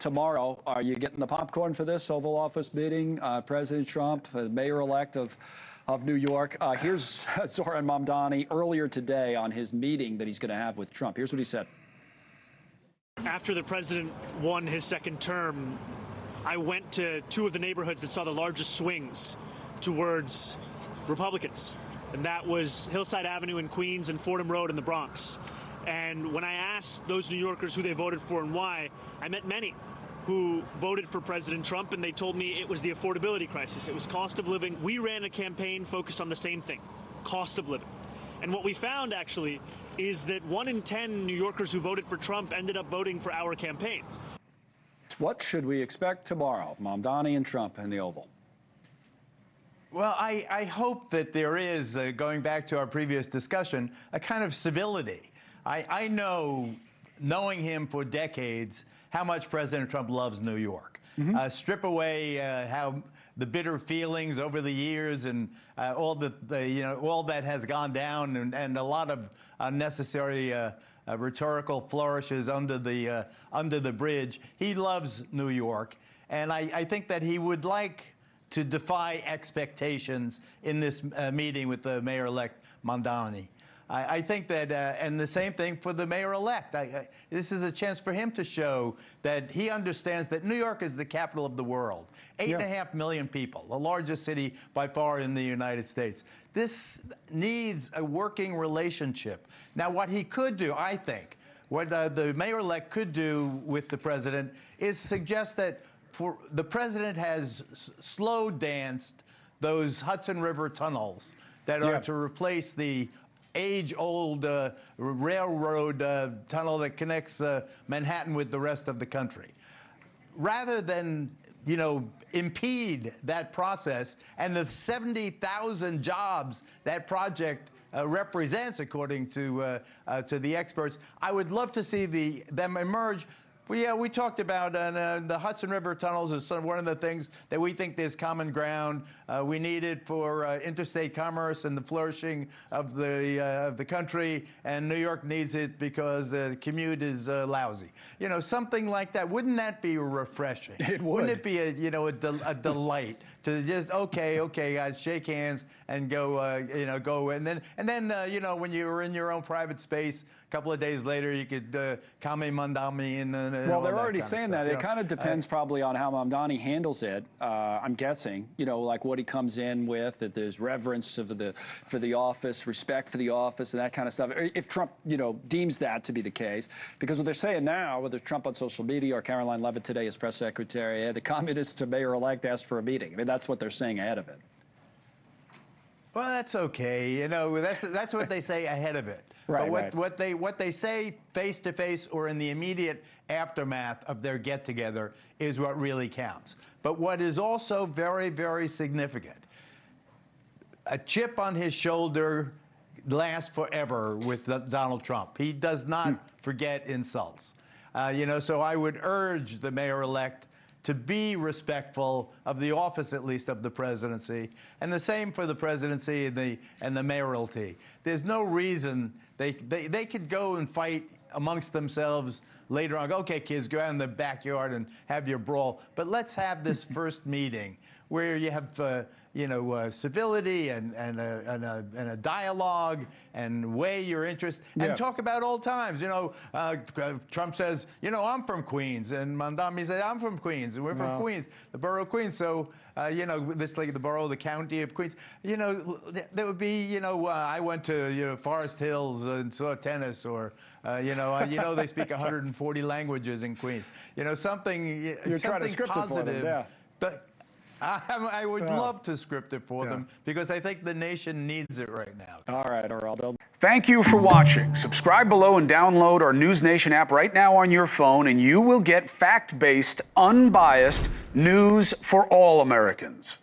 tomorrow. Are you getting the popcorn for this Oval Office meeting? President Trump, mayor-elect of New York. Here's Zohran Mamdani earlier today on his meeting that he's going to have with Trump. Here's what he said. After the president won his second term, I went to two of the neighborhoods that saw the largest swings towards Republicans, and that was Hillside Avenue in Queens and Fordham Road in the Bronx. And when I asked those New Yorkers who they voted for and why, I met many who voted for President Trump, and they told me it was the affordability crisis. It was cost of living. We ran a campaign focused on the same thing, cost of living. And what we found, actually, is that 1 in 10 New Yorkers who voted for Trump ended up voting for our campaign. What should we expect tomorrow, Mamdani and Trump in the Oval? Well, I hope that there is, going back to our previous discussion, a kind of civility. I know, knowing him for decades, how much President Trump loves New York. Strip away how the bitter feelings over the years and all that has gone down, and a lot of unnecessary rhetorical flourishes under the bridge. He loves New York, and I think that he would like to defy expectations in this meeting with the mayor-elect Mamdani. I think that, and the same thing for the mayor-elect. This is a chance for him to show that he understands that New York is the capital of the world. 8.5 million people, the largest city by far in the United States. This needs a working relationship. Now, what he could do, I think, what the mayor-elect could do with the president is suggest that the president has slow danced those Hudson River tunnels that are to replace the age-old railroad tunnel that connects Manhattan with the rest of the country. Rather than, impede that process and the 70,000 jobs that project represents, according to the experts, I would love to see them emerge. Well, yeah, we talked about the Hudson River tunnels is one of the things that we think there's common ground. We need it for interstate commerce and the flourishing of the country, and New York needs it because the commute is lousy. Something like that. Wouldn't that be refreshing? It would. Wouldn't it be a delight to just okay, guys, shake hands and go, go, and then when you're in your own private space, a couple of days later, you could comment Mamdani and well, they're already saying that. It kind of depends probably on how Mamdani handles it. I'm guessing, like what he comes in with, that there's reverence for the office, respect for the office, and that kind of stuff. If Trump, deems that to be the case, because what they're saying now, whether Trump on social media or Caroline Leavitt today as press secretary, the communist to mayor-elect asked for a meeting. I mean, that's what they're saying ahead of it. Well, that's okay. That's what they say ahead of it. Right, but what they say face to face or in the immediate aftermath of their get together is what really counts. But what is also very, very significant, a chip on his shoulder lasts forever with Donald Trump. He does not forget insults. So I would urge the mayor-elect to be respectful of the office, at least, of the presidency, and the same for the presidency and the mayoralty. There's no reason they could go and fight amongst themselves later on. Okay, kids, go out in the backyard and have your brawl, but let's have this first meeting where you have civility and a dialogue and weigh your interest and talk about old times. Trump says, I'm from Queens, and Mamdani says, I'm from Queens, and we're from Queens, the borough of Queens. So, this like the borough, the county of Queens. There would be, I went to Forest Hills and saw tennis, or they speak 140 languages in Queens. Something positive. But I would love to script it for them, because I think the nation needs it right now. All right, Geraldo. Thank you for watching. Subscribe below and download our NewsNation app right now on your phone, and you will get fact-based, unbiased news for all Americans.